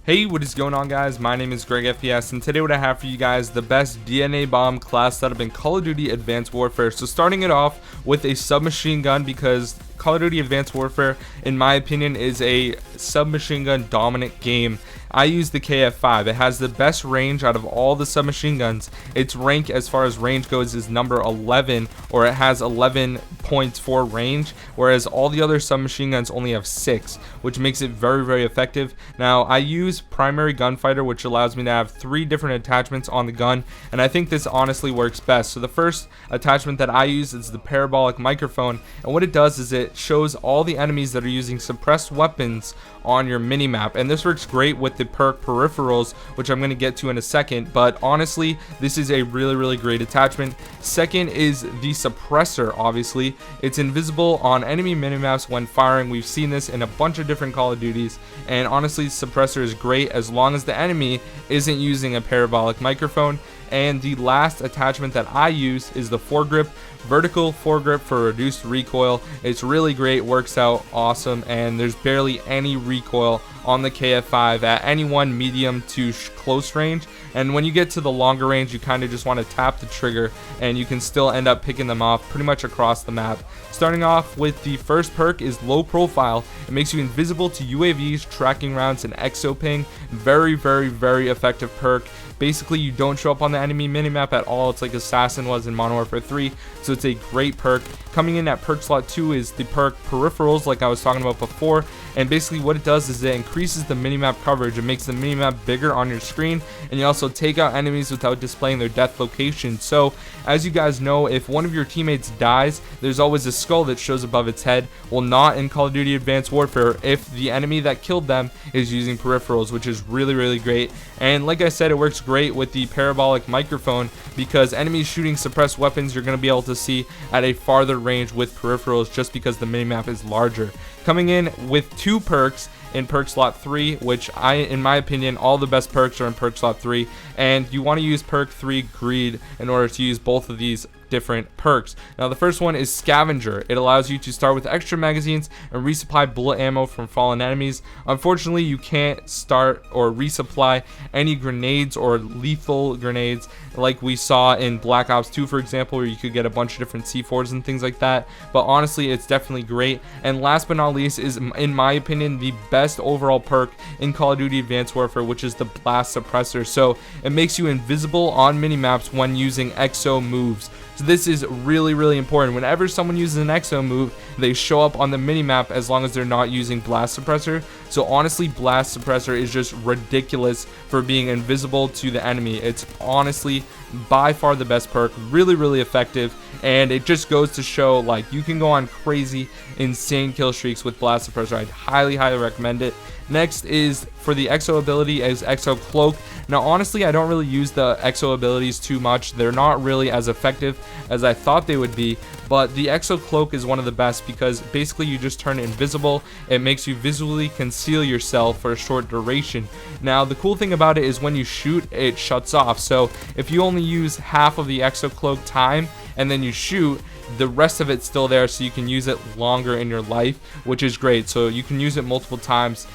Hey, what is going on, guys? My name is Greg FPS, and today what I have for you guys, the best DNA bomb class setup in Call of Duty Advanced Warfare. So starting it off with a submachine gun, because Call of Duty Advanced Warfare, in my opinion, is a submachine gun dominant game. I use the KF5. It has the best range out of all the submachine guns. Its rank as far as range goes is number 11, or it has 11 points for range, whereas all the other submachine guns only have 6, which makes it very effective. Now I use primary gunfighter, which allows me to have 3 different attachments on the gun, and I think this honestly works best. So the first attachment that I use is the parabolic microphone, and what it does is it shows all the enemies that are using suppressed weapons on your minimap, and this works great with the perk peripherals, which I'm going to get to in a second. But honestly, this is a really great attachment. Second is the suppressor. Obviously, it's invisible on enemy minimaps when firing. We've seen this in a bunch of different Call of Duties, and honestly, suppressor is great as long as the enemy isn't using a parabolic microphone. And the last attachment that I use is the foregrip, vertical foregrip for reduced recoil. It's really great, works out awesome, and there's barely any recoil on the KF5 at any one medium to close range. And when you get to the longer range, you kind of just want to tap the trigger and you can still end up picking them off pretty much across the map. Starting off with the first perk is low profile. It makes you invisible to UAVs, tracking rounds, and exo ping. Very effective perk. Basically, you don't show up on the enemy minimap at all. It's like Assassin was in Modern Warfare 3, so it's a great perk. Coming in at perk slot 2 is the perk peripherals, like I was talking about before, and basically what it does is it increases the minimap coverage. It makes the minimap bigger on your screen, and you also take out enemies without displaying their death location. So as you guys know, if one of your teammates dies, there's always a skull that shows above its head. Well, not in Call of Duty Advanced Warfare if the enemy that killed them is using peripherals, which is really great. And like I said, it works great with the parabolic microphone because enemies shooting suppressed weapons you're going to be able to see at a farther range with peripherals just because the minimap is larger. Coming in with 2 perks in perk slot 3, which in my opinion, all the best perks are in perk slot 3, and you want to use perk 3 greed in order to use both of these different perks. Now the first one is scavenger. It allows you to start with extra magazines and resupply bullet ammo from fallen enemies. Unfortunately, you can't start or resupply any grenades or lethal grenades like we saw in Black Ops 2, for example, where you could get a bunch of different C4s and things like that. But honestly, it's definitely great. And last but not least is, in my opinion, the best overall perk in Call of Duty Advanced Warfare, which is the blast suppressor. So it makes you invisible on minimaps when using exo moves. So this is really important. Whenever someone uses an exo move, they show up on the minimap as long as they're not using blast suppressor. So honestly, blast suppressor is just ridiculous for being invisible to the enemy. It's honestly by far the best perk, really effective, and it just goes to show, like, you can go on crazy insane kill streaks with blast suppressor. I'd highly recommend it. Next is for the exo ability is exo cloak. Now honestly, I don't really use the exo abilities too much. They're not really as effective as I thought they would be, but the exo cloak is one of the best because basically you just turn invisible. It makes you visually conceal yourself for a short duration. Now the cool thing about it is when you shoot, it shuts off. So if you only use half of the exo cloak time and then you shoot, the rest of it's still there, so you can use it longer in your life, which is great. So you can use it multiple times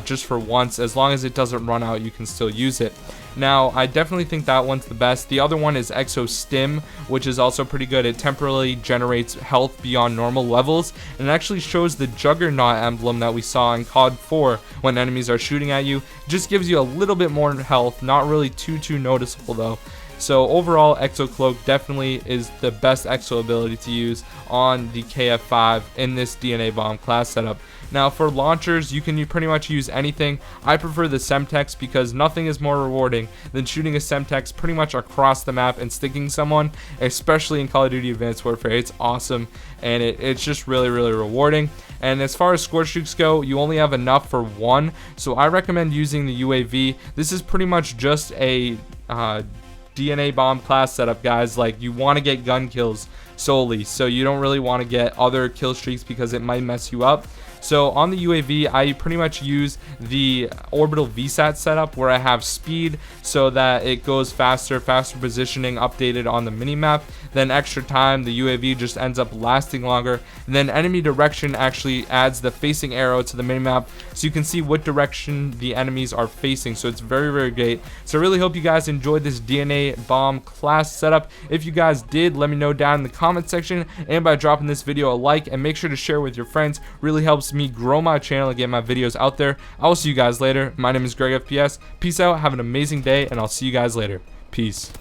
just for once. As long as it doesn't run out, you can still use it. Now I definitely think that one's the best. The other one is exo stim, which is also pretty good. It temporarily generates health beyond normal levels, and it actually shows the juggernaut emblem that we saw in CoD 4 when enemies are shooting at you. It just gives you a little bit more health, not really too noticeable though. So overall, Exo Cloak definitely is the best exo ability to use on the KF5 in this DNA bomb class setup. Now for launchers, you can pretty much use anything. I prefer the Semtex because nothing is more rewarding than shooting a Semtex pretty much across the map and sticking someone, especially in Call of Duty Advanced Warfare. It's awesome, and it's just really rewarding. And as far as score streaks go, you only have enough for 1, so I recommend using the UAV. This is pretty much just a DNA bomb class setup, guys. Like, you want to get gun kills, solely, so you don't really want to get other kill streaks because it might mess you up. So on the UAV, I pretty much use the orbital VSAT setup where I have speed so that it goes faster positioning updated on the minimap. Then extra time, the UAV just ends up lasting longer. And then enemy direction actually adds the facing arrow to the minimap so you can see what direction the enemies are facing. So it's very great. So I really hope you guys enjoyed this DNA bomb class setup. If you guys did, let me know down in the comment section, and by dropping this video a like, and make sure to share with your friends. Really helps me grow my channel and get my videos out there. I will see you guys later. My name is Greg FPS. Peace out, have an amazing day, and I'll see you guys later. Peace.